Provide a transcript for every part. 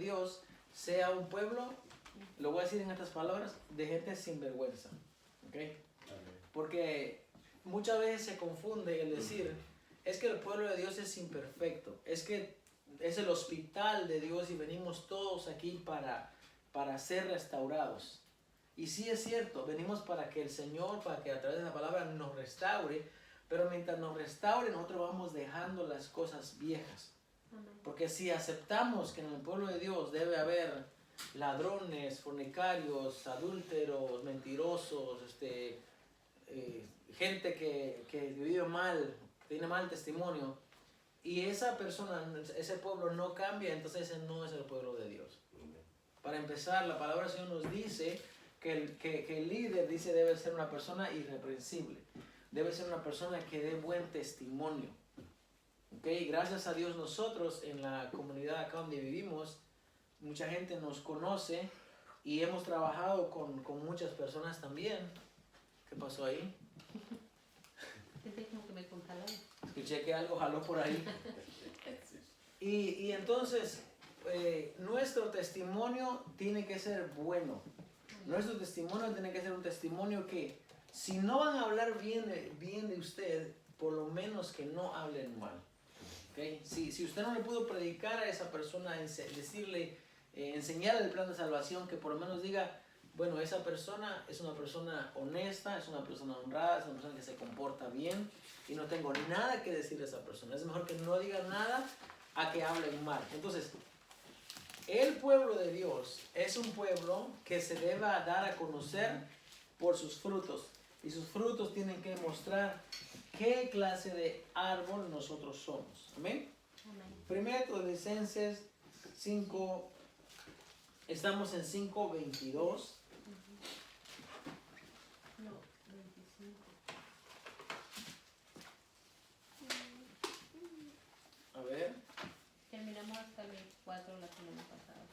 Dios sea un pueblo, lo voy a decir en estas palabras, de gente sin vergüenza. ¿Okay? Porque muchas veces se confunde el decir, es que el pueblo de Dios es imperfecto, es que es el hospital de Dios y venimos todos aquí para ser restaurados. Y sí es cierto, venimos para que el Señor, para que a través de la palabra nos restaure, pero mientras nos restaure nosotros vamos dejando las cosas viejas. Porque si aceptamos que en el pueblo de Dios debe haber ladrones, fornicarios, adúlteros, mentirosos, gente que vive mal, que tiene mal testimonio, y esa persona, ese pueblo no cambia, entonces ese no es el pueblo de Dios. Para empezar, la palabra del Señor nos dice que el líder dice debe ser una persona irreprensible, debe ser una persona que dé buen testimonio. ¿Okay? Gracias a Dios nosotros en la comunidad acá donde vivimos, mucha gente nos conoce y hemos trabajado con muchas personas también. ¿Qué pasó ahí? Como que me conjalaron. Escuché que algo jaló por ahí. Y entonces nuestro testimonio tiene que ser bueno. Nuestro testimonio tiene que ser un testimonio que si no van a hablar bien de usted, por lo menos que no hablen mal. ¿Okay? Si usted no le pudo predicar a esa persona, decirle, enseñarle el plan de salvación, que por lo menos diga, bueno, esa persona es una persona honesta, es una persona honrada, es una persona que se comporta bien y no tengo nada que decir a esa persona. Es mejor que no digan nada a que hablen mal. Entonces, el pueblo de Dios es un pueblo que se debe dar a conocer por sus frutos. Y sus frutos tienen que mostrar qué clase de árbol nosotros somos. Amén. Primero Tesalonicenses 5, estamos en 5:22. No, 25. A ver. Terminamos hasta el 24 la semana pasada.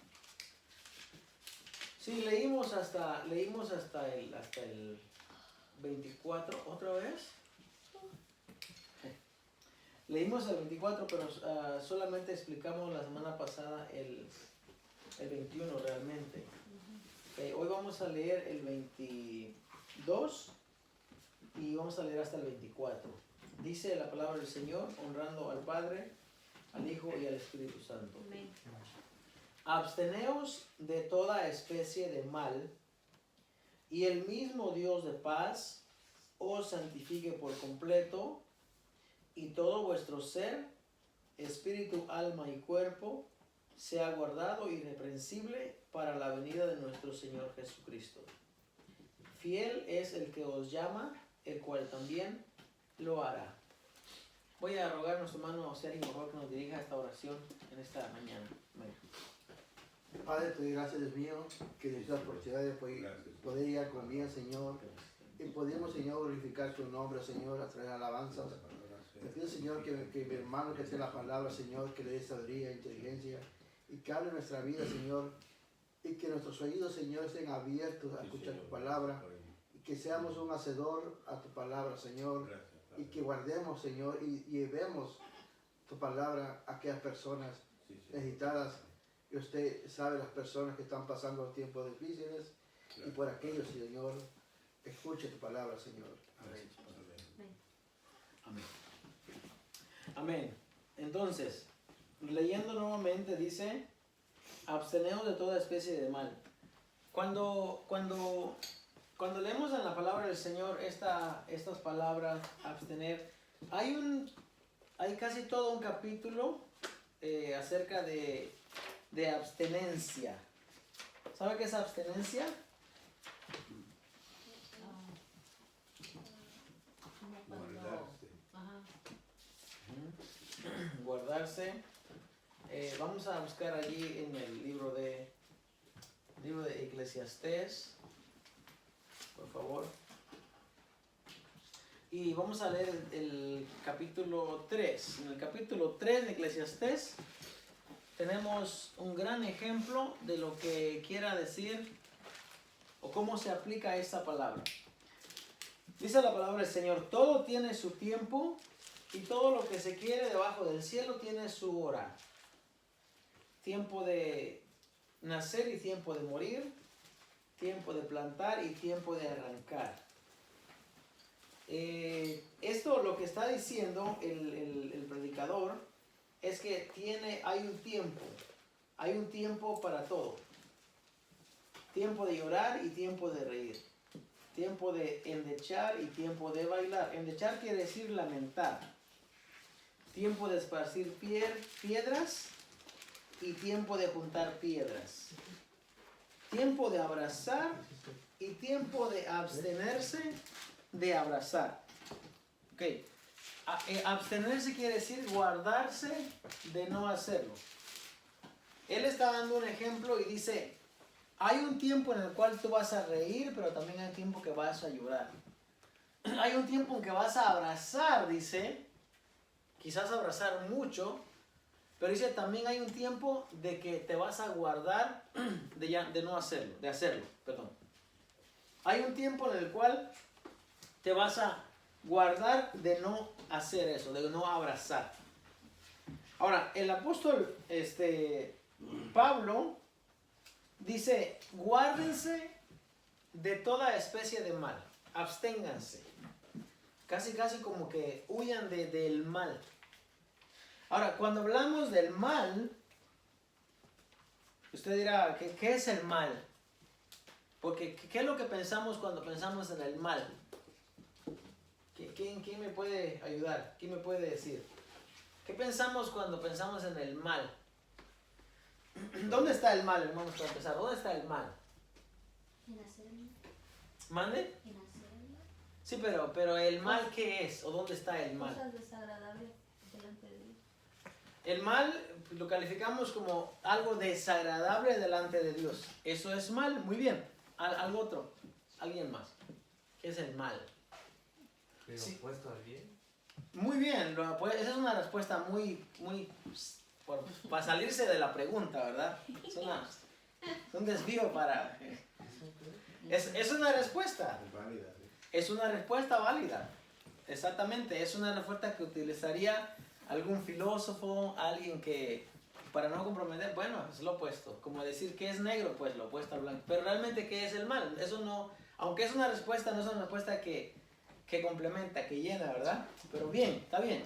Sí, leímos hasta el 24. ¿Otra vez? Leímos el 24, pero solamente explicamos la semana pasada el 21 realmente. Hoy vamos a leer el 22 y vamos a leer hasta el 24. Dice la palabra del Señor, honrando al Padre, al Hijo y al Espíritu Santo. Amén. Absteneos de toda especie de mal, y el mismo Dios de paz os santifique por completo, y todo vuestro ser, espíritu, alma y cuerpo, sea guardado irreprensible para la venida de nuestro Señor Jesucristo. Fiel es el que os llama, el cual también lo hará. Voy a rogar a nuestro hermano Oseri, por favor, que nos dirija esta oración en esta mañana. Amén. Padre, te doy gracias, Dios mío, que nos dio la oportunidad de poder ir con bien, Señor. Y podemos, Señor, glorificar tu nombre, Señor, a través de alabanzas. Te pido, Señor, que mi hermano que tenga la palabra, Señor, que le dé sabiduría e inteligencia y que hable nuestra vida, Señor. Y que nuestros oídos, Señor, estén abiertos a escuchar tu palabra. Y que seamos un hacedor a tu palabra, Señor. Y que guardemos, Señor, y llevemos tu palabra a aquellas personas necesitadas. Y usted sabe las personas que están pasando tiempos difíciles. Y por aquellos, Señor, escuche tu palabra, Señor. Amén. Amén. Amén. Entonces, leyendo nuevamente dice, absteneos de toda especie de mal. Cuando leemos en la palabra del Señor estas palabras, abstener, hay casi todo un capítulo acerca de abstenencia. ¿Sabe qué es abstenencia? Guardarse. Vamos a buscar allí en el libro de Eclesiastés, por favor. Y vamos a leer el capítulo 3. En el capítulo 3 de Eclesiastés tenemos un gran ejemplo de lo que quiera decir o cómo se aplica esta palabra. Dice la palabra del Señor, todo tiene su tiempo y todo lo que se quiere debajo del cielo tiene su hora. Tiempo de nacer y tiempo de morir, tiempo de plantar y tiempo de arrancar. Esto lo que está diciendo el predicador es que hay un tiempo para todo. Tiempo de llorar y tiempo de reír. Tiempo de endechar y tiempo de bailar. Endechar quiere decir lamentar. Tiempo de esparcir piedras y tiempo de juntar piedras. Tiempo de abrazar y tiempo de abstenerse de abrazar. Ok. Abstenerse quiere decir guardarse de no hacerlo. Él está dando un ejemplo y dice, hay un tiempo en el cual tú vas a reír, pero también hay tiempo que vas a llorar. Hay un tiempo en que vas a abrazar, dice, quizás abrazar mucho, pero dice también hay un tiempo de que te vas a guardar de no hacerlo, de hacerlo, perdón. Hay un tiempo en el cual te vas a guardar de no hacer eso, de no abrazar. Ahora, el apóstol Pablo dice, guárdense de toda especie de mal, absténganse. Casi como que huyan del mal. Ahora, cuando hablamos del mal, usted dirá, ¿qué es el mal? Porque, ¿qué es lo que pensamos cuando pensamos en el mal? ¿Quién me puede ayudar? ¿Quién me puede decir? ¿Qué pensamos cuando pensamos en el mal? ¿Dónde está el mal, hermanos, para empezar? ¿Dónde está el mal? En hacerlo. ¿Mande? En hacerlo. Sí, pero ¿el mal qué es? ¿O dónde está el mal? Cosas desagradables delante de Dios. El mal lo calificamos como algo desagradable delante de Dios. Eso es mal, muy bien. Algo otro, alguien más. ¿Qué es el mal? ¿Pero Sí. opuesto al bien? Muy bien, esa es una respuesta muy para salirse de la pregunta, ¿verdad? Es un desvío para... Es una respuesta. Es válida, ¿sí? Es una respuesta válida. Exactamente, es una respuesta que utilizaría algún filósofo, alguien que, para no comprometer, bueno, es lo opuesto. Como decir que es negro, pues lo opuesto al blanco. Pero realmente, ¿qué es el mal? Eso no, aunque es una respuesta, no es una respuesta que complementa, que llena, ¿verdad? Pero bien, está bien.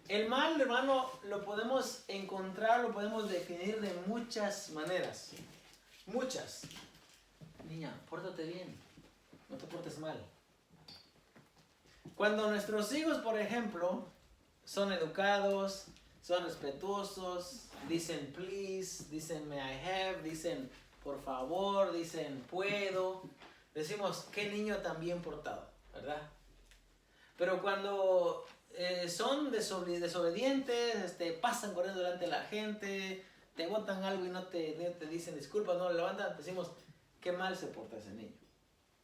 El mal, hermano, lo podemos encontrar, lo podemos definir de muchas maneras. Muchas. Niña, pórtate bien. No te portes mal. Cuando nuestros hijos, por ejemplo, son educados, son respetuosos, dicen please, dicen may I have, dicen por favor, dicen puedo, decimos qué niño tan bien portado, ¿verdad? Pero cuando son desobedientes, pasan corriendo delante de la gente, te botan algo y no te dicen disculpas, no lo levantan, decimos qué mal se porta ese niño.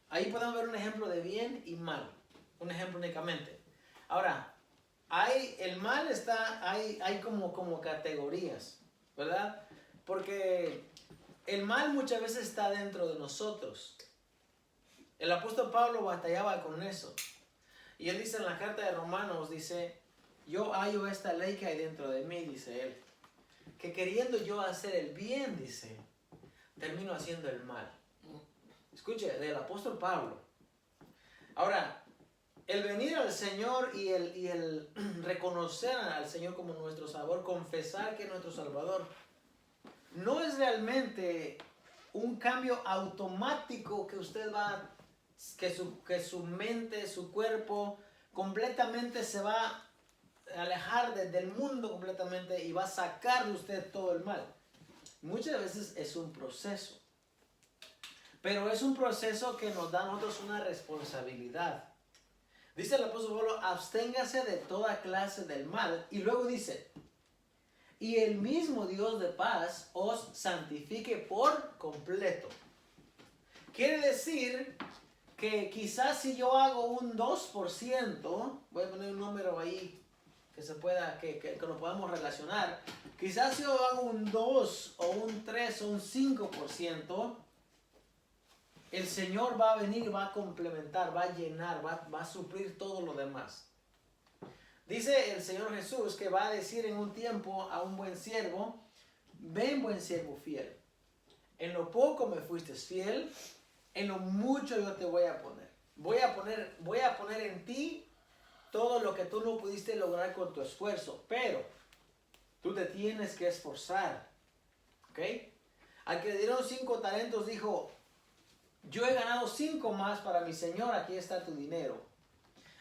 Ahí podemos ver un ejemplo de bien y mal, un ejemplo únicamente. Ahora, el mal hay como categorías, ¿verdad? Porque el mal muchas veces está dentro de nosotros. El apóstol Pablo batallaba con eso. Y él dice en la carta de Romanos, dice, yo hallo esta ley que hay dentro de mí, dice él, que queriendo yo hacer el bien, dice, termino haciendo el mal. Escuche, del apóstol Pablo. Ahora, el venir al Señor y el reconocer al Señor como nuestro Salvador, confesar que es nuestro Salvador, no es realmente un cambio automático que usted va, que su mente, su cuerpo completamente se va a alejar del mundo completamente y va a sacar de usted todo el mal. Muchas veces es un proceso. Pero es un proceso que nos da a nosotros una responsabilidad. Dice el apóstol Pablo, absténgase de toda clase del mal. Y luego dice, y el mismo Dios de paz os santifique por completo. Quiere decir que quizás si yo hago un 2%, voy a poner un número ahí que se pueda, que nos podamos relacionar. Quizás si yo hago un 2 o un 3 o un 5%, el Señor va a venir, va a complementar, va a llenar, va a suplir todo lo demás. Dice el Señor Jesús que va a decir en un tiempo a un buen siervo, ven buen siervo fiel. En lo poco me fuiste fiel, en lo mucho yo te voy a poner. Voy a poner en ti todo lo que tú no pudiste lograr con tu esfuerzo, pero tú te tienes que esforzar. ¿Ok? Al que le dieron 5 talentos dijo, yo he ganado 5 más para mi señor, aquí está tu dinero.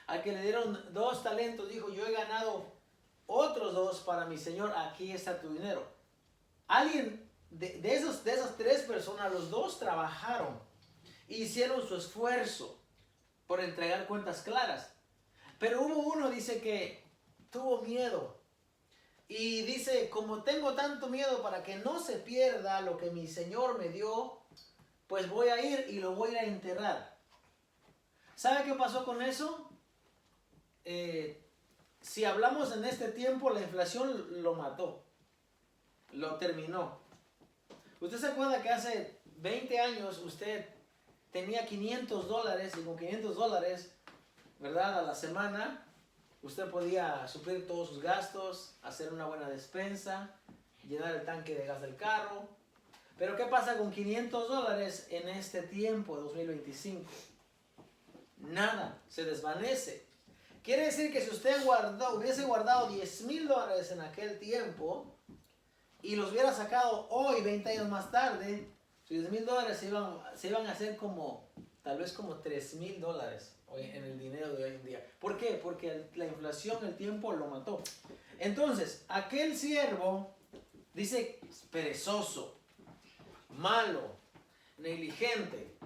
Al que le dieron 2 talentos dijo, yo he ganado otros 2 para mi señor, aquí está tu dinero. Alguien de esas 3 personas, los 2 trabajaron, hicieron su esfuerzo por entregar cuentas claras. Pero hubo uno, dice, que tuvo miedo. Y dice, como tengo tanto miedo para que no se pierda lo que mi Señor me dio, pues voy a ir y lo voy a enterrar. ¿Sabe qué pasó con eso? Si hablamos en este tiempo, la inflación lo mató. Lo terminó. ¿Usted se acuerda que hace 20 años usted tenía $500 y con $500, ¿verdad? A la semana, usted podía suplir todos sus gastos, hacer una buena despensa, llenar el tanque de gas del carro. Pero ¿qué pasa con $500 en este tiempo, 2025? Nada, se desvanece. Quiere decir que si usted hubiese guardado $10,000 en aquel tiempo y los hubiera sacado hoy, 20 años más tarde, sus $10,000 se iban a hacer como, tal vez como $3,000 en el dinero de hoy en día. ¿Por qué? Porque la inflación, el tiempo lo mató. Entonces, aquel siervo dice perezoso, malo, negligente.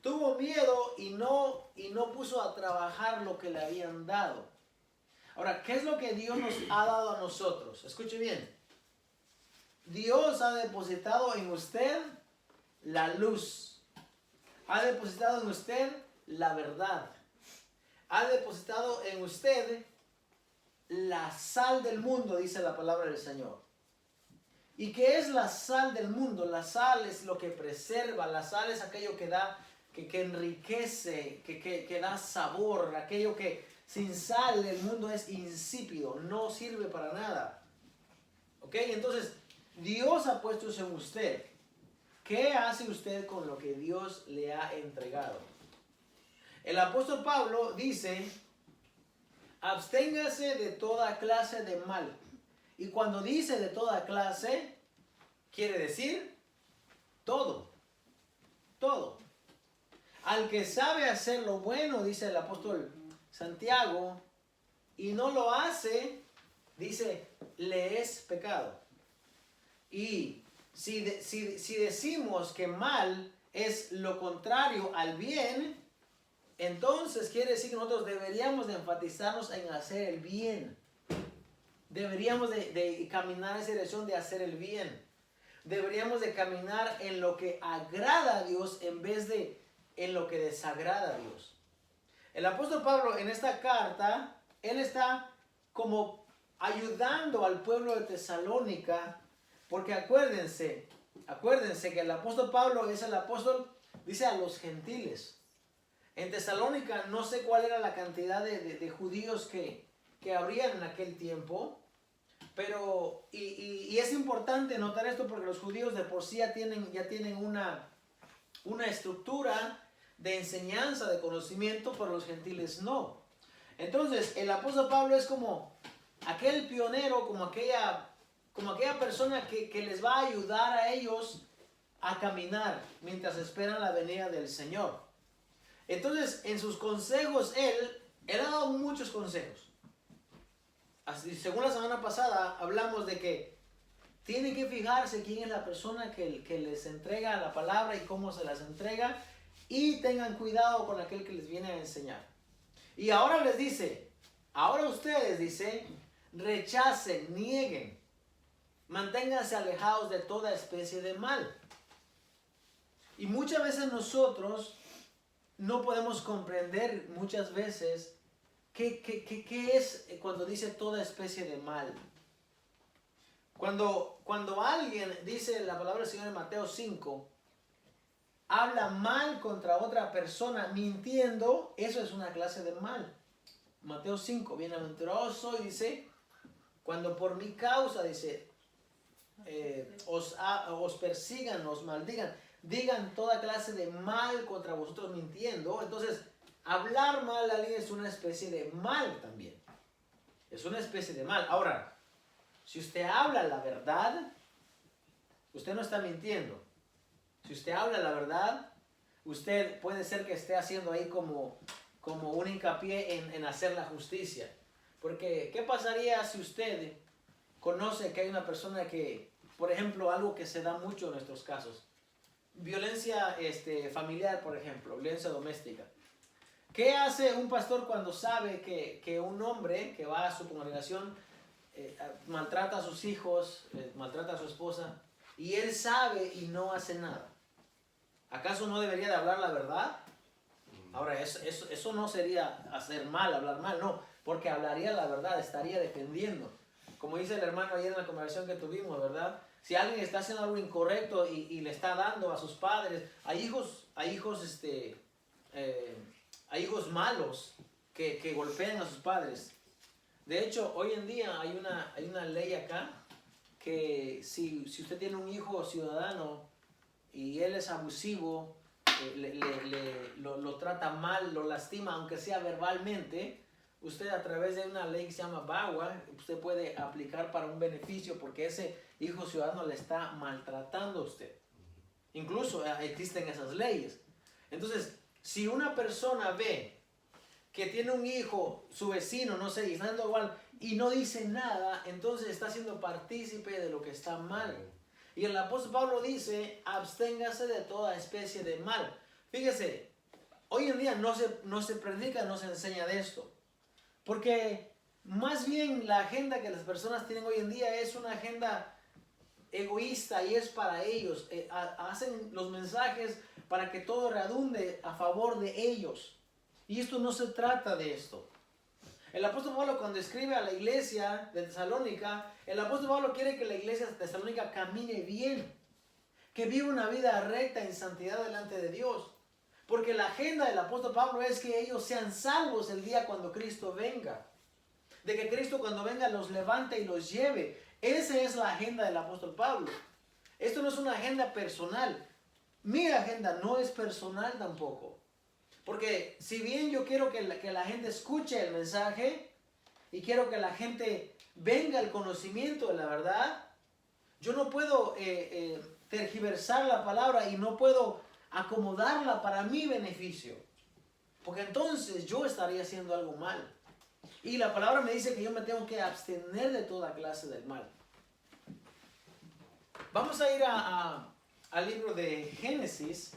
Tuvo miedo y no puso a trabajar lo que le habían dado. Ahora, ¿qué es lo que Dios nos ha dado a nosotros? Escuche bien. Dios ha depositado en usted la luz. Ha depositado en usted la verdad. Ha depositado en usted la sal del mundo, dice la palabra del Señor. ¿Y qué es la sal del mundo? La sal es lo que preserva, la sal es aquello que da, que enriquece, que da sabor, aquello que sin sal el mundo es insípido, no sirve para nada. ¿Ok? Entonces, Dios ha puesto eso en usted. ¿Qué hace usted con lo que Dios le ha entregado? El apóstol Pablo dice, absténgase de toda clase de mal. Y cuando dice de toda clase, quiere decir todo. Todo. Al que sabe hacer lo bueno, dice el apóstol Santiago, y no lo hace, dice, le es pecado. Y si decimos que mal es lo contrario al bien, entonces quiere decir que nosotros deberíamos de enfatizarnos en hacer el bien. Deberíamos de caminar en esa dirección de hacer el bien. Deberíamos de caminar en lo que agrada a Dios en vez de en lo que desagrada a Dios. El apóstol Pablo en esta carta, él está como ayudando al pueblo de Tesalónica, porque acuérdense que el apóstol Pablo es el apóstol, dice, a los gentiles. En Tesalónica no sé cuál era la cantidad de judíos que habrían en aquel tiempo, pero y es importante notar esto porque los judíos de por sí ya tienen una estructura de enseñanza, de conocimiento, pero los gentiles no. Entonces el apóstol Pablo es como aquel pionero, como aquella persona que les va a ayudar a ellos a caminar mientras esperan la venida del Señor. Entonces, en sus consejos, él ha dado muchos consejos. Así, según la semana pasada, hablamos de que tienen que fijarse quién es la persona que les entrega la palabra y cómo se las entrega, y tengan cuidado con aquel que les viene a enseñar. Y ahora les dice, ahora ustedes, dice, rechacen, nieguen, manténganse alejados de toda especie de mal. Y muchas veces nosotros no podemos comprender muchas veces qué es cuando dice toda especie de mal. Cuando alguien dice la palabra del Señor en Mateo 5, habla mal contra otra persona mintiendo, eso es una clase de mal. Mateo 5, bienaventurado soy, dice, cuando por mi causa, dice, os persigan, os maldigan, digan toda clase de mal contra vosotros mintiendo. Entonces, hablar mal a alguien es una especie de mal también. Es una especie de mal. Ahora, si usted habla la verdad, usted no está mintiendo. Si usted habla la verdad, usted puede ser que esté haciendo ahí como un hincapié en hacer la justicia. Porque, ¿qué pasaría si usted conoce que hay una persona que, por ejemplo, algo que se da mucho en nuestros casos, violencia familiar, por ejemplo, violencia doméstica? ¿Qué hace un pastor cuando sabe que un hombre que va a su congregación maltrata a sus hijos, maltrata a su esposa, y él sabe y no hace nada? ¿Acaso no debería de hablar la verdad? Ahora, eso no sería hacer mal, hablar mal, no, porque hablaría la verdad, estaría defendiendo. Como dice el hermano ayer en la conversación que tuvimos, ¿verdad? Si alguien está haciendo algo incorrecto y le está dando a sus padres, hay hijos malos que golpean a sus padres. De hecho, hoy en día hay una ley acá que si usted tiene un hijo ciudadano y él es abusivo, lo trata mal, lo lastima, aunque sea verbalmente, usted a través de una ley que se llama VAWA, usted puede aplicar para un beneficio porque ese hijo ciudadano le está maltratando a usted. Incluso existen esas leyes. Entonces, si una persona ve que tiene un hijo, su vecino, no sé, y está dando igual, y no dice nada, entonces está siendo partícipe de lo que está mal. Y el apóstol Pablo dice, absténgase de toda especie de mal. Fíjese, hoy en día no se predica, no se enseña de esto. Porque más bien la agenda que las personas tienen hoy en día es una agenda egoísta y es para ellos. Hacen los mensajes para que todo redunde a favor de ellos. Y esto no se trata de esto. El apóstol Pablo, cuando escribe a la iglesia de Tesalónica, el apóstol Pablo quiere que la iglesia de Tesalónica camine bien, que viva una vida recta en santidad delante de Dios. Porque la agenda del apóstol Pablo es que ellos sean salvos el día cuando Cristo venga. De que Cristo cuando venga los levante y los lleve. Esa es la agenda del apóstol Pablo. Esto no es una agenda personal. Mi agenda no es personal tampoco. Porque si bien yo quiero que la gente escuche el mensaje y quiero que la gente venga al conocimiento de la verdad, yo no puedo tergiversar la palabra y no puedo acomodarla para mi beneficio. Porque entonces yo estaría haciendo algo mal. Y la palabra me dice que yo me tengo que abstener de toda clase del mal. Vamos a ir al libro de Génesis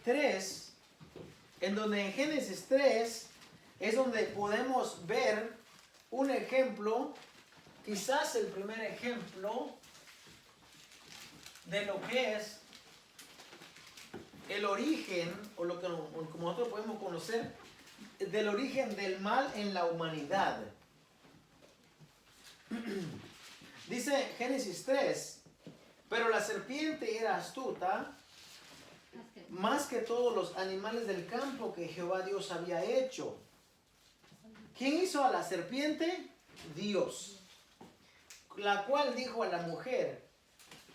3. En donde en Génesis 3 es donde podemos ver un ejemplo, quizás el primer ejemplo de lo que es el origen, o lo que como nosotros podemos conocer, del origen del mal en la humanidad. Dice Génesis 3, pero la serpiente era astuta más que todos los animales del campo que Jehová Dios había hecho. ¿Quién hizo a la serpiente? Dios. La cual dijo a la mujer,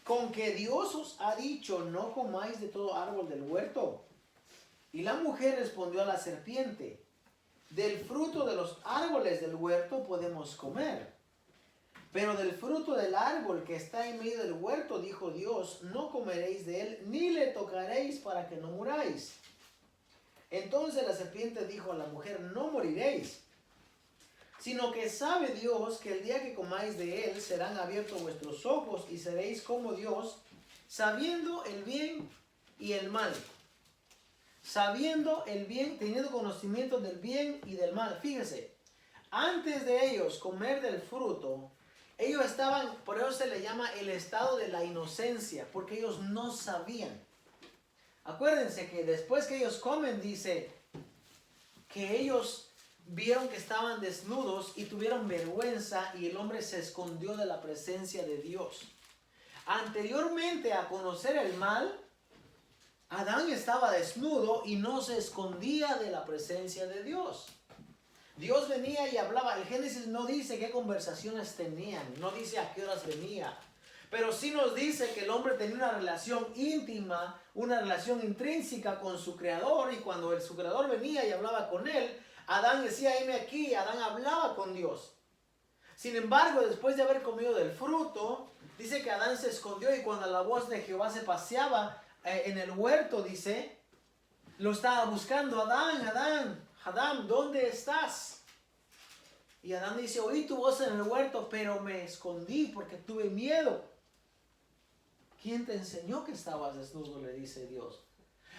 con que Dios os ha dicho, no comáis de todo árbol del huerto. Y la mujer respondió a la serpiente, del fruto de los árboles del huerto podemos comer. Pero del fruto del árbol que está en medio del huerto, dijo Dios, no comeréis de él, ni le tocaréis para que no muráis. Entonces la serpiente dijo a la mujer, no moriréis, sino que sabe Dios que el día que comáis de él serán abiertos vuestros ojos y seréis como Dios, sabiendo el bien y el mal. Sabiendo el bien, teniendo conocimiento del bien y del mal. Fíjese, antes de ellos comer del fruto, ellos estaban, por eso se le llama el estado de la inocencia, porque ellos no sabían. Acuérdense que después que ellos comen, dice que ellos vieron que estaban desnudos y tuvieron vergüenza y el hombre se escondió de la presencia de Dios. Anteriormente a conocer el mal, Adán estaba desnudo y no se escondía de la presencia de Dios. Dios venía y hablaba. El Génesis no dice qué conversaciones tenían, no dice a qué horas venía, Pero sí nos dice que el hombre tenía una relación íntima, una relación intrínseca con su creador, y cuando su creador venía y hablaba con él, Adán decía, heme aquí, Adán hablaba con Dios. Sin embargo, después de haber comido del fruto, dice que Adán se escondió, y cuando la voz de Jehová se paseaba en el huerto, dice, lo estaba buscando, Adán, Adán, Adán, ¿dónde estás? Y Adán dice, oí tu voz en el huerto, pero me escondí porque tuve miedo. ¿Quién te enseñó que estabas desnudo?, le dice Dios.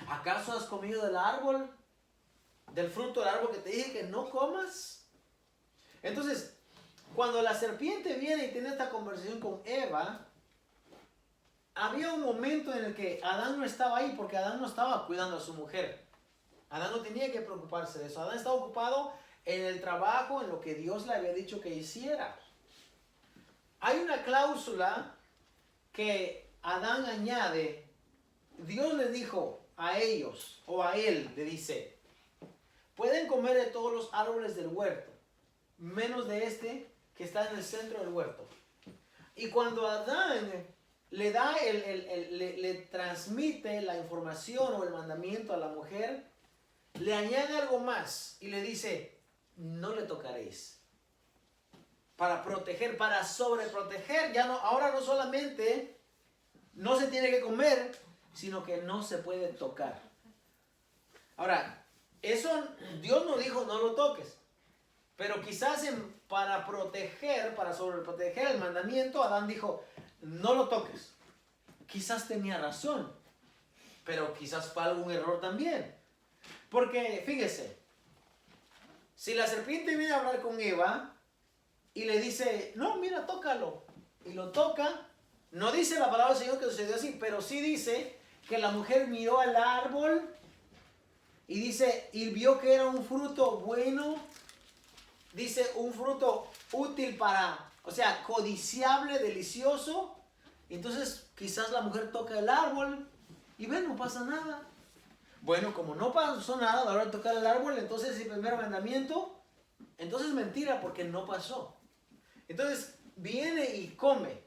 ¿Acaso has comido del árbol, del fruto del árbol que te dije que no comas? Entonces, cuando la serpiente viene y tiene esta conversación con Eva, había un momento en el que Adán no estaba ahí, porque Adán no estaba cuidando a su mujer. Adán no tenía que preocuparse de eso. Adán estaba ocupado en el trabajo, en lo que Dios le había dicho que hiciera. Hay una cláusula que Adán añade. Dios le dijo a ellos, o a él, le dice, pueden comer de todos los árboles del huerto, menos de este que está en el centro del huerto. Y cuando Adán le da le transmite la información o el mandamiento a la mujer, le añade algo más y le dice, no le tocaréis. Para proteger, para sobreproteger. Ya no, ahora no solamente no se tiene que comer, sino que no se puede tocar. Ahora, eso Dios no dijo no lo toques. Pero quizás para proteger, para sobreproteger el mandamiento, Adán dijo, no lo toques. Quizás tenía razón, pero quizás fue algún error también. Porque, fíjese, si la serpiente viene a hablar con Eva y le dice, no, mira, tócalo, y lo toca, no dice la palabra del Señor que sucedió así, pero sí dice que la mujer miró al árbol y dice, y vio que era un fruto bueno, dice un fruto útil para, o sea, codiciable, delicioso. Entonces quizás la mujer toca el árbol y ve, no pasa nada. Bueno, como no pasó nada a la hora de tocar el árbol, entonces el primer mandamiento, entonces es mentira porque no pasó. Entonces viene y come.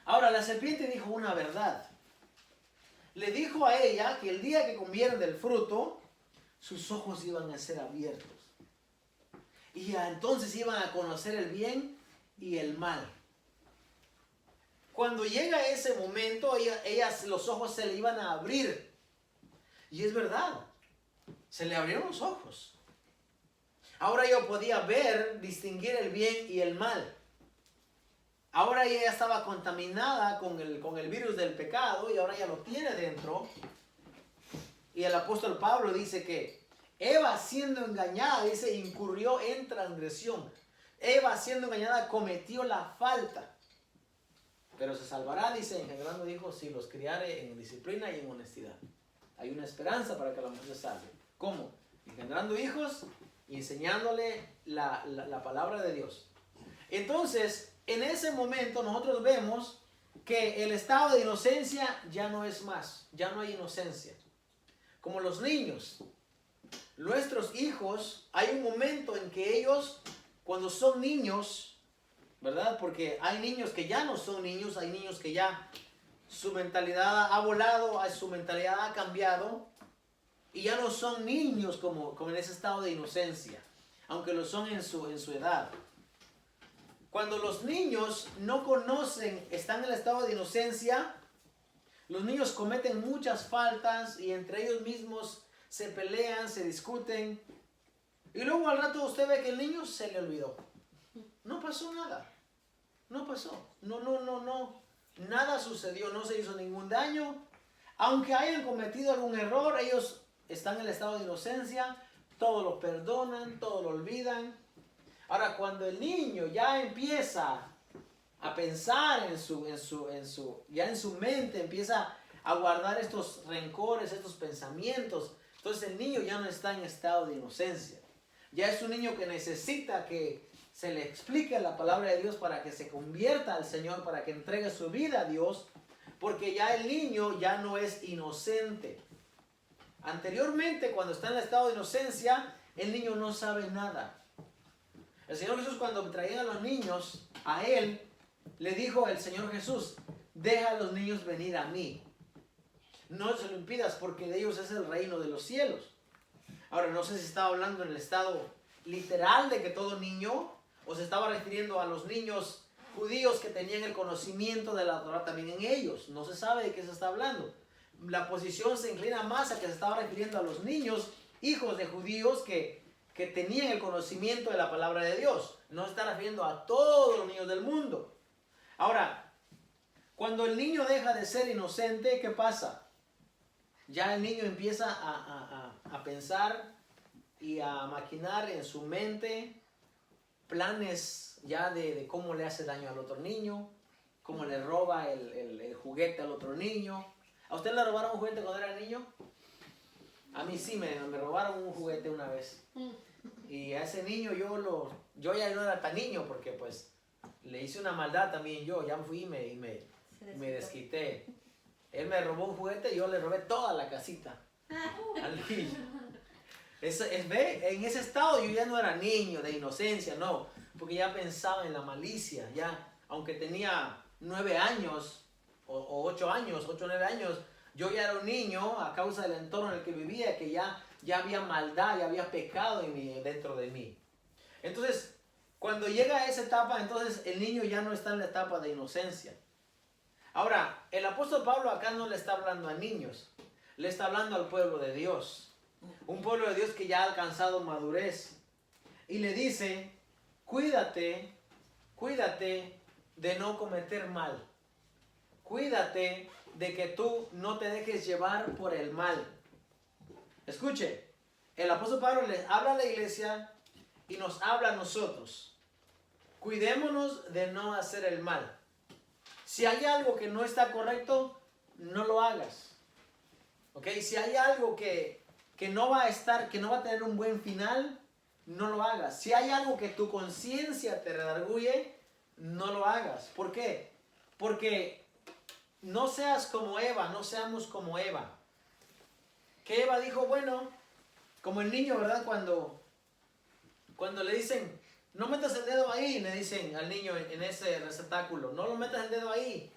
Ahora la serpiente dijo una verdad. Le dijo a ella que el día que comieran del fruto, sus ojos iban a ser abiertos. Y entonces iban a conocer el bien y el mal. Cuando llega ese momento, los ojos se le iban a abrir. Y es verdad, se le abrieron los ojos. Ahora ella podía ver, distinguir el bien y el mal. Ahora ella estaba contaminada con el virus del pecado y ahora ella lo tiene dentro. Y el apóstol Pablo dice que Eva siendo engañada, dice, incurrió en transgresión. Eva siendo engañada cometió la falta. Pero se salvará, dice, engendrando hijos, si los criare en disciplina y en honestidad. Hay una esperanza para que la mujer se salve. ¿Cómo? Engendrando hijos y enseñándole la palabra de Dios. Entonces, en ese momento nosotros vemos que el estado de inocencia ya no es más. Ya no hay inocencia. Como los niños. Nuestros hijos, hay un momento en que ellos, cuando son niños, ¿verdad? Porque hay niños que ya no son niños, hay niños que ya su mentalidad ha volado, su mentalidad ha cambiado y ya no son niños como en ese estado de inocencia, aunque lo son en su edad. Cuando los niños no conocen, están en el estado de inocencia, los niños cometen muchas faltas y entre ellos mismos se pelean, se discuten. Y luego al rato usted ve que el niño se le olvidó. No pasó nada. No pasó. No. Nada sucedió. No se hizo ningún daño. Aunque hayan cometido algún error, ellos están en el estado de inocencia. Todo lo perdonan, todo lo olvidan. Ahora, cuando el niño ya empieza a pensar ya en su mente, empieza a guardar estos rencores, estos pensamientos, entonces el niño ya no está en estado de inocencia. Ya es un niño que necesita que se le explique la palabra de Dios para que se convierta al Señor, para que entregue su vida a Dios, porque ya el niño ya no es inocente. Anteriormente, cuando está en el estado de inocencia, el niño no sabe nada. El Señor Jesús, cuando traía a los niños a Él, le dijo el Señor Jesús, deja a los niños venir a mí. No se lo impidas porque de ellos es el reino de los cielos. Ahora, no sé si estaba hablando en el estado literal de que todo niño, o se estaba refiriendo a los niños judíos que tenían el conocimiento de la Torah también en ellos. No se sabe de qué se está hablando. La posición se inclina más a que se estaba refiriendo a los niños, hijos de judíos que tenían el conocimiento de la palabra de Dios. No se está refiriendo a todos los niños del mundo. Ahora, cuando el niño deja de ser inocente, ¿qué pasa? Ya el niño empieza a pensar y a maquinar en su mente planes ya de cómo le hace daño al otro niño, cómo le roba el juguete al otro niño. ¿A usted le robaron un juguete cuando era niño? A mí sí, me robaron un juguete una vez. Y a ese niño yo ya no era tan niño porque pues le hice una maldad también yo. Ya fui y me desquité. Él me robó un juguete y yo le robé toda la casita al niño. En ese estado yo ya no era niño de inocencia, no. Porque ya pensaba en la malicia. Ya, aunque tenía 9 años o 8 años, 8 o 9 años, yo ya era un niño a causa del entorno en el que vivía, que ya había maldad, ya había pecado dentro de mí. Entonces, cuando llega a esa etapa, entonces el niño ya no está en la etapa de inocencia. Ahora, el apóstol Pablo acá no le está hablando a niños, le está hablando al pueblo de Dios. Un pueblo de Dios que ya ha alcanzado madurez. Y le dice, cuídate de no cometer mal. Cuídate de que tú no te dejes llevar por el mal. Escuche, el apóstol Pablo le habla a la iglesia y nos habla a nosotros. Cuidémonos de no hacer el mal. Si hay algo que no está correcto, no lo hagas. ¿Ok? Si hay algo que no va a tener un buen final, no lo hagas. Si hay algo que tu conciencia te redarguye, no lo hagas. ¿Por qué? Porque no seas como Eva, no seamos como Eva. Que Eva dijo, bueno, como el niño, ¿verdad? Cuando le dicen, no metas el dedo ahí, le dicen al niño en ese receptáculo, no lo metas el dedo ahí.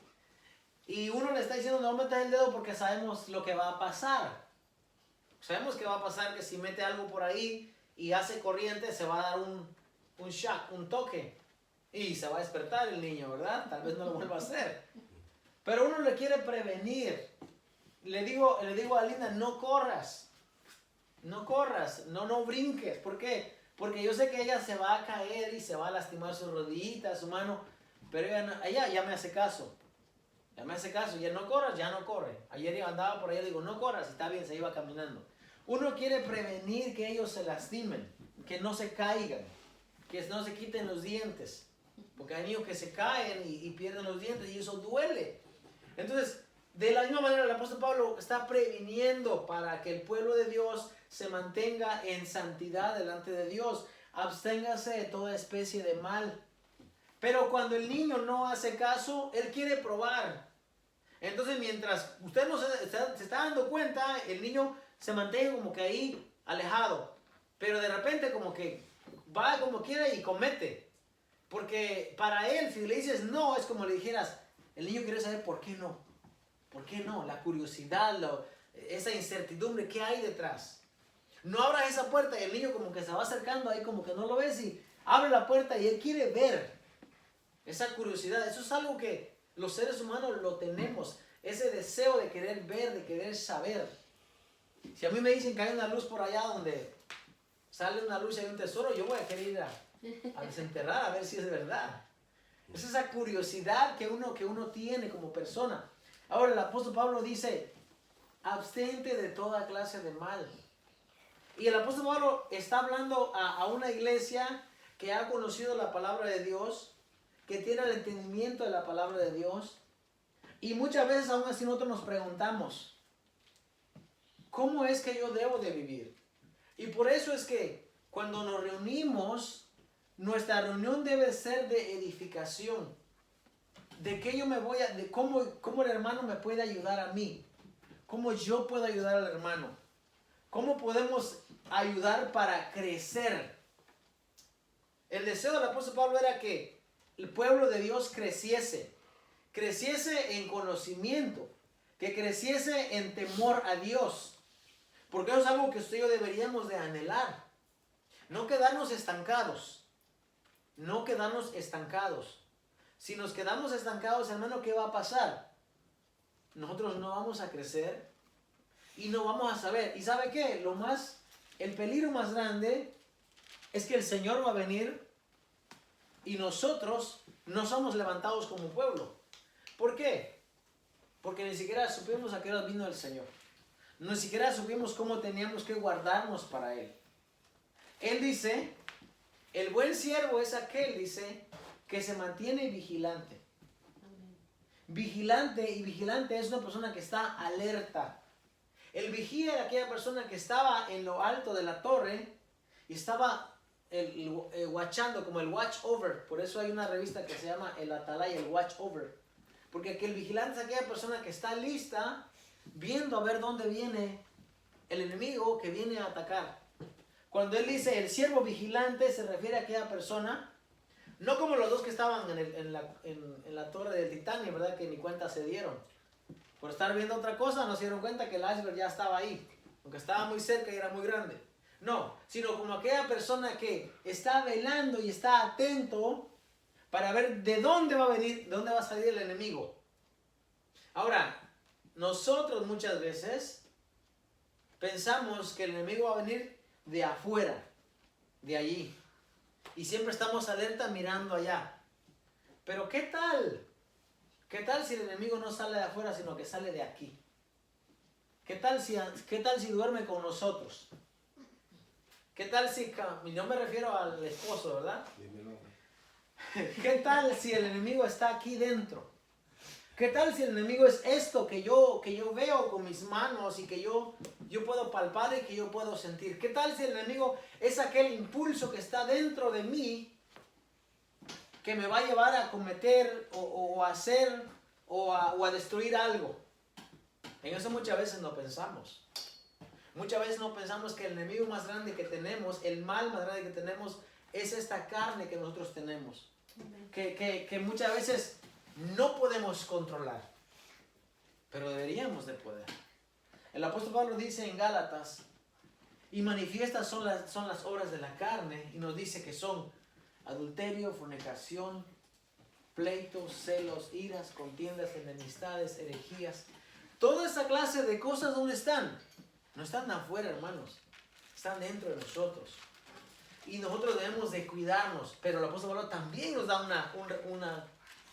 Y uno le está diciendo, no metas el dedo porque sabemos lo que va a pasar. Sabemos que va a pasar que si mete algo por ahí y hace corriente, se va a dar un shock, un toque. Y se va a despertar el niño, ¿verdad? Tal vez no lo vuelva a hacer. Pero uno le quiere prevenir. Le digo a Linda, no corras. No corras, no brinques. ¿Por qué? Porque yo sé que ella se va a caer y se va a lastimar su rodillita, su mano. Pero ella ya me hace caso. Ya me hace caso. Ya no corras, ya no corre. Ayer yo andaba por allá, digo, no corras. Está bien, se iba caminando. Uno quiere prevenir que ellos se lastimen, que no se caigan, que no se quiten los dientes. Porque hay niños que se caen y pierden los dientes y eso duele. Entonces, de la misma manera el apóstol Pablo está previniendo para que el pueblo de Dios se mantenga en santidad delante de Dios. Absténgase de toda especie de mal. Pero cuando el niño no hace caso, él quiere probar. Entonces, mientras usted no se está dando cuenta, el niño se mantiene como que ahí alejado. Pero de repente como que va como quiere y comete. Porque para él, si le dices no, es como le dijeras, el niño quiere saber por qué no. ¿Por qué no? La curiosidad, esa incertidumbre, ¿qué hay detrás? No abras esa puerta y el niño como que se va acercando ahí, como que no lo ves y abre la puerta y él quiere ver. Esa curiosidad, eso es algo que los seres humanos lo tenemos. Ese deseo de querer ver, de querer saber. Si a mí me dicen que hay una luz por allá donde sale una luz y hay un tesoro, yo voy a querer ir a desenterrar a ver si es verdad. Es esa curiosidad que uno tiene como persona. Ahora el apóstol Pablo dice, abstente de toda clase de mal. Y el apóstol Pablo está hablando a una iglesia que ha conocido la palabra de Dios, que tiene el entendimiento de la palabra de Dios. Y muchas veces aún así nosotros nos preguntamos, ¿cómo es que yo debo de vivir? Y por eso es que cuando nos reunimos, nuestra reunión debe ser de edificación. De qué yo me voy a, de cómo el hermano me puede ayudar a mí. Cómo yo puedo ayudar al hermano. Cómo podemos ayudar para crecer. El deseo del apóstol Pablo era que el pueblo de Dios creciese en conocimiento, que creciese en temor a Dios, porque eso es algo que usted y yo deberíamos de anhelar, no quedarnos estancados, Si nos quedamos estancados, hermano, ¿qué va a pasar? Nosotros no vamos a crecer y no vamos a saber. ¿Y sabe qué? El peligro más grande es que el Señor va a venir y nosotros no somos levantados como pueblo. ¿Por qué? Porque ni siquiera supimos a qué hora vino el Señor. Ni siquiera supimos cómo teníamos que guardarnos para Él. Él dice, el buen siervo es aquel, dice, que se mantiene vigilante. Vigilante es una persona que está alerta. El vigía era aquella persona que estaba en lo alto de la torre y estaba watchando, como el watch over. Por eso hay una revista que se llama El Atalaya, el watch over. Porque el vigilante es aquella persona que está lista, viendo a ver dónde viene el enemigo que viene a atacar. Cuando él dice el siervo vigilante, se refiere a aquella persona, no como los dos que estaban en la torre del Titanic, ¿verdad? Que ni cuenta se dieron. Por estar viendo otra cosa, no se dieron cuenta que el iceberg ya estaba ahí, aunque estaba muy cerca y era muy grande. No, sino como aquella persona que está velando y está atento para ver de dónde va a venir, de dónde va a salir el enemigo. Ahora, nosotros muchas veces pensamos que el enemigo va a venir de afuera, de allí. Y siempre estamos alerta mirando allá. Pero ¿qué tal? ¿Qué tal si el enemigo no sale de afuera, sino que sale de aquí? ¿Qué tal si duerme con nosotros? ¿Qué tal si... No me refiero al esposo, ¿verdad? ¿Qué tal si el enemigo está aquí dentro? ¿Qué tal si el enemigo es esto que yo veo con mis manos y que yo puedo palpar y que yo puedo sentir? ¿Qué tal si el enemigo es aquel impulso que está dentro de mí que me va a llevar a cometer o a hacer o a destruir algo? En eso muchas veces no pensamos. Muchas veces no pensamos que el enemigo más grande que tenemos, el mal más grande que tenemos, es esta carne que nosotros tenemos. Que muchas veces no podemos controlar, pero deberíamos de poder. El apóstol Pablo dice en Gálatas, y manifiestas son las obras de la carne, y nos dice que son adulterio, fornicación, pleitos, celos, iras, contiendas, enemistades, herejías. Toda esa clase de cosas, ¿dónde están? No están afuera, hermanos. Están dentro de nosotros. Y nosotros debemos de cuidarnos. Pero el apóstol Pablo también nos da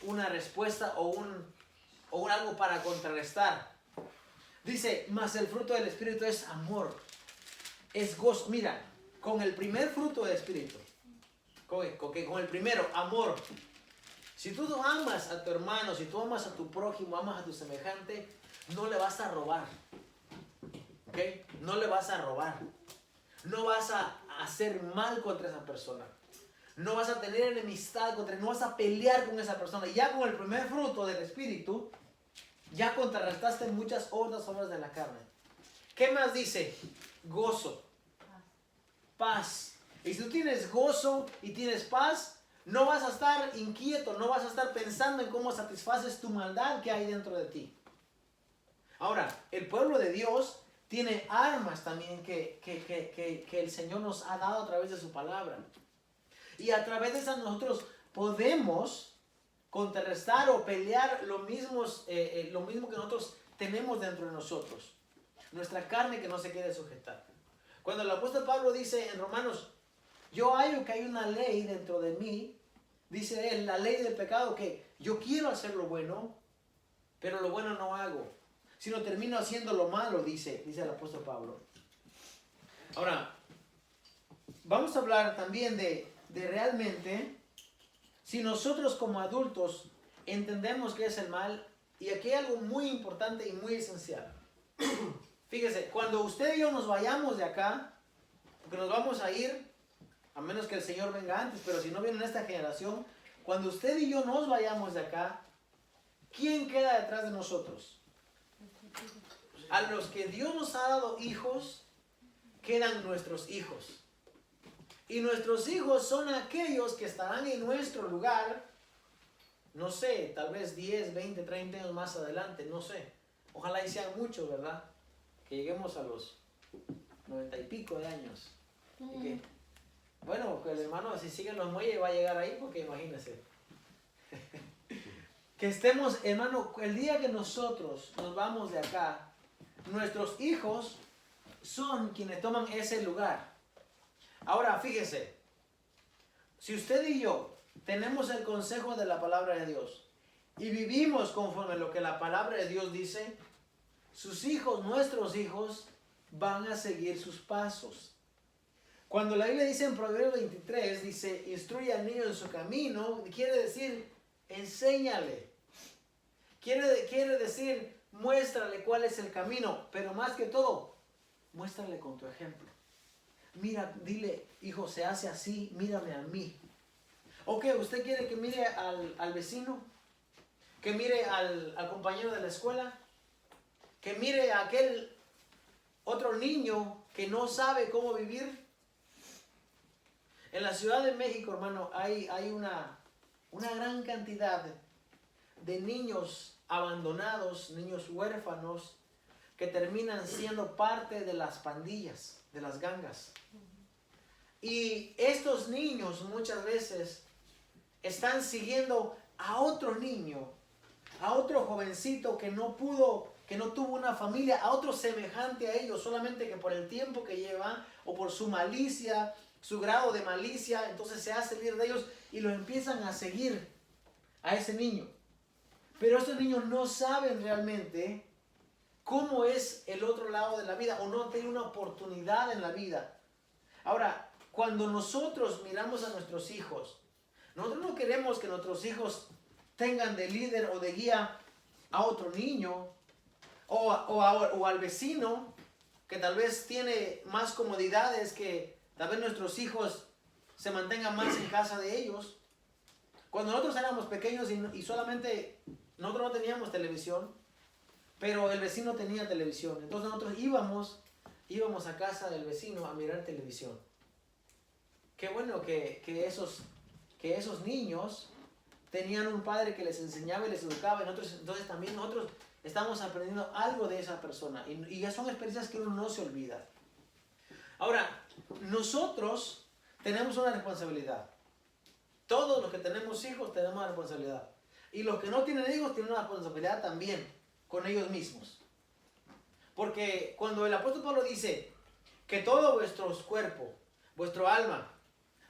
una respuesta o algo para contrarrestar. Dice, mas el fruto del Espíritu es amor, es gozo. Mira, con el primer fruto del Espíritu, con el primero, amor. Si tú amas a tu hermano, si tú amas a tu prójimo, amas a tu semejante, no le vas a robar. ¿Ok? No le vas a robar. No vas a hacer mal contra esa persona. No vas a tener enemistad contra él, no vas a pelear con esa persona. Ya con el primer fruto del Espíritu, ya contrarrestaste muchas otras obras de la carne. ¿Qué más dice? Gozo. Paz. Y si tú tienes gozo y tienes paz, no vas a estar inquieto, no vas a estar pensando en cómo satisfaces tu maldad que hay dentro de ti. Ahora, el pueblo de Dios tiene armas también que el Señor nos ha dado a través de su palabra. Y a través de esas nosotros podemos contrarrestar o pelear lo mismo que nosotros tenemos dentro de nosotros. Nuestra carne que no se quiere sujetar. Cuando el apóstol Pablo dice en Romanos, yo hallo que hay una ley dentro de mí, dice él, la ley del pecado, que yo quiero hacer lo bueno, pero lo bueno no hago, sino termino haciendo lo malo, dice el apóstol Pablo. Ahora, vamos a hablar también de realmente, si nosotros como adultos entendemos qué es el mal, y aquí hay algo muy importante y muy esencial. Fíjese, cuando usted y yo nos vayamos de acá, porque nos vamos a ir, a menos que el Señor venga antes, pero si no viene en esta generación, cuando usted y yo nos vayamos de acá, ¿quién queda detrás de nosotros? A los que Dios nos ha dado hijos, quedan nuestros hijos. Y nuestros hijos son aquellos que estarán en nuestro lugar no sé, tal vez 10, 20, 30 años más adelante, no sé. Ojalá y sean muchos, ¿verdad? Que lleguemos a los 90 y pico de años. Y que, bueno, que el hermano, si sigue en los muelles, va a llegar ahí, porque imagínense. Que estemos, hermano, el día que nosotros nos vamos de acá, nuestros hijos son quienes toman ese lugar. Ahora, fíjese, si usted y yo tenemos el consejo de la palabra de Dios y vivimos conforme a lo que la palabra de Dios dice, sus hijos, nuestros hijos, van a seguir sus pasos. Cuando la Biblia dice en Proverbios 23, dice, instruye al niño en su camino, quiere decir, enséñale. Quiere decir, muéstrale cuál es el camino, pero más que todo, muéstrale con tu ejemplo. Mira, dile, hijo, se hace así, mírame a mí. Ok, ¿usted quiere que mire al vecino? ¿Que mire al compañero de la escuela? ¿Que mire a aquel otro niño que no sabe cómo vivir? En la Ciudad de México, hermano, hay una gran cantidad de niños abandonados, niños huérfanos, que terminan siendo parte de las pandillas, de las gangas. Y estos niños muchas veces están siguiendo a otro niño, a otro jovencito que no tuvo una familia, a otro semejante a ellos, solamente que por el tiempo que llevan o por su malicia, su grado de malicia, entonces se hace líder de ellos y los empiezan a seguir a ese niño. Pero estos niños no saben realmente cómo es el otro lado de la vida o no tienen una oportunidad en la vida. Ahora, cuando nosotros miramos a nuestros hijos, nosotros no queremos que nuestros hijos tengan de líder o de guía a otro niño o al vecino que tal vez tiene más comodidades, que tal vez nuestros hijos se mantengan más en casa de ellos. Cuando nosotros éramos pequeños y solamente nosotros no teníamos televisión, pero el vecino tenía televisión, entonces nosotros íbamos a casa del vecino a mirar televisión. Qué bueno que esos niños tenían un padre que les enseñaba y les educaba, entonces también nosotros estamos aprendiendo algo de esa persona y ya son experiencias que uno no se olvida. Ahora, nosotros tenemos una responsabilidad. Todos los que tenemos hijos tenemos una responsabilidad. Y los que no tienen hijos tienen una responsabilidad también con ellos mismos. Porque cuando el apóstol Pablo dice que todo vuestro cuerpo, vuestro alma,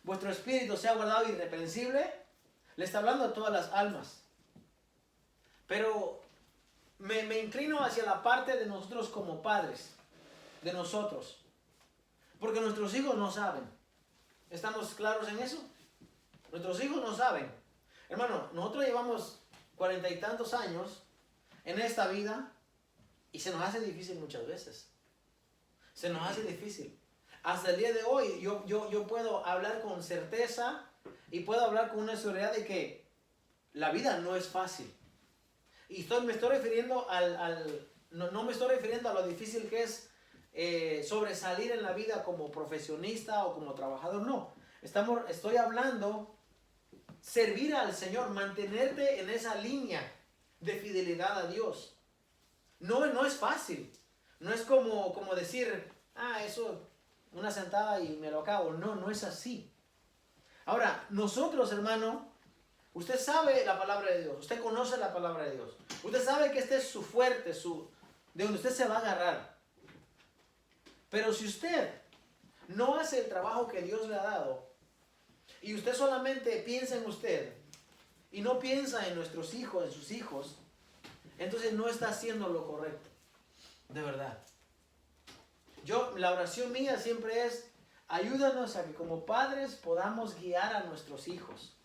vuestro espíritu sea guardado irreprensible, le está hablando a todas las almas. Pero me inclino hacia la parte de nosotros como padres, de nosotros. Porque nuestros hijos no saben. ¿Estamos claros en eso? Nuestros hijos no saben. Hermano, nosotros llevamos 40 y tantos años en esta vida y se nos hace difícil muchas veces. Se nos hace difícil. Hasta el día de hoy yo puedo hablar con certeza y puedo hablar con una seguridad de que la vida no es fácil. Y me estoy refiriendo no me estoy refiriendo a lo difícil que es sobresalir en la vida como profesionista o como trabajador. No, estoy hablando servir al Señor, mantenerte en esa línea de fidelidad a Dios. No es fácil. No es como decir, eso, una sentada y me lo acabo. No es así. Ahora, nosotros, hermano, usted sabe la palabra de Dios. Usted conoce la palabra de Dios. Usted sabe que este es su fuerte, de donde usted se va a agarrar. Pero si usted no hace el trabajo que Dios le ha dado, y usted solamente piensa en usted, y no piensa en nuestros hijos, en sus hijos, entonces no está haciendo lo correcto. De verdad. La oración mía siempre es, ayúdanos a que como padres podamos guiar a nuestros hijos.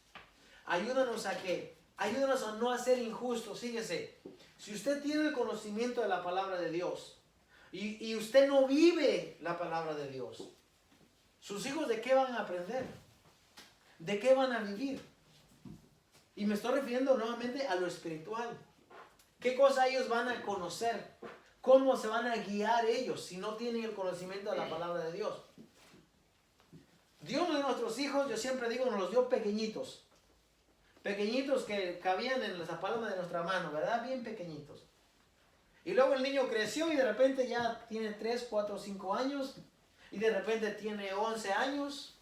Ayúdanos a no hacer injustos. Fíjese, si usted tiene el conocimiento de la palabra de Dios y usted no vive la palabra de Dios, ¿sus hijos de qué van a aprender? ¿De qué van a vivir? Y me estoy refiriendo nuevamente a lo espiritual. ¿Qué cosa ellos van a conocer? ¿Cómo se van a guiar ellos si no tienen el conocimiento de la palabra de Dios? Dios de nuestros hijos, yo siempre digo, nos los dio pequeñitos. pequeñitos que cabían en la palma de nuestra mano, ¿verdad? Bien pequeñitos. Y luego el niño creció y de repente ya tiene 3, 4, 5 años. Y de repente tiene 11 años.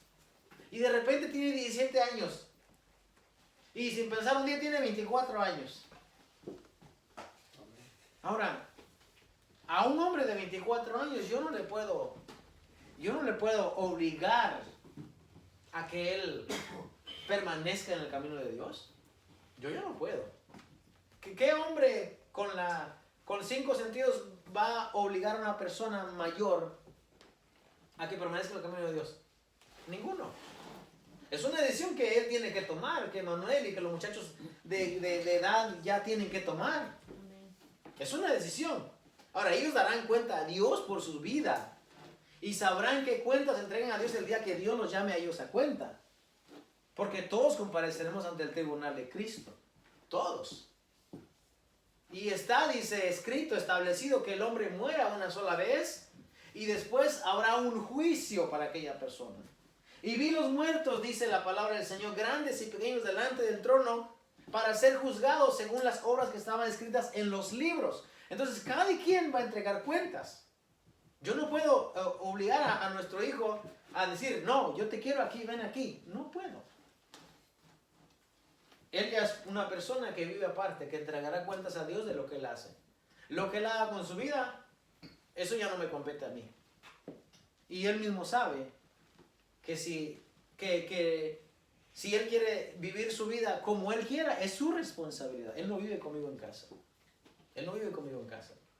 Y de repente tiene 17 años. Y sin pensar un día tiene 24 años. Ahora, a un hombre de 24 años yo no le puedo obligar a que él permanezca en el camino de Dios. Yo ya no puedo. ¿Qué hombre con 5 sentidos va a obligar a una persona mayor a que permanezca en el camino de Dios? Ninguno. Es una decisión que él tiene que tomar, que Manuel y que los muchachos de edad ya tienen que tomar. Es una decisión. Ahora, ellos darán cuenta a Dios por su vida y sabrán qué cuentas entreguen a Dios el día que Dios los llame a ellos a cuenta. Porque todos compareceremos ante el tribunal de Cristo. Todos. Y está, dice, escrito, establecido que el hombre muera una sola vez y después habrá un juicio para aquella persona. Y vi los muertos, dice la palabra del Señor, grandes y pequeños delante del trono para ser juzgados según las obras que estaban escritas en los libros. Entonces, cada quien va a entregar cuentas. Yo no puedo obligar a nuestro hijo a decir, no, yo te quiero aquí, ven aquí. No puedo. Él ya es una persona que vive aparte, que entregará cuentas a Dios de lo que él hace. Lo que él haga con su vida, eso ya no me compete a mí. Y él mismo sabe que si él quiere vivir su vida como él quiera, es su responsabilidad. Él no vive conmigo en casa. Él no vive conmigo en casa.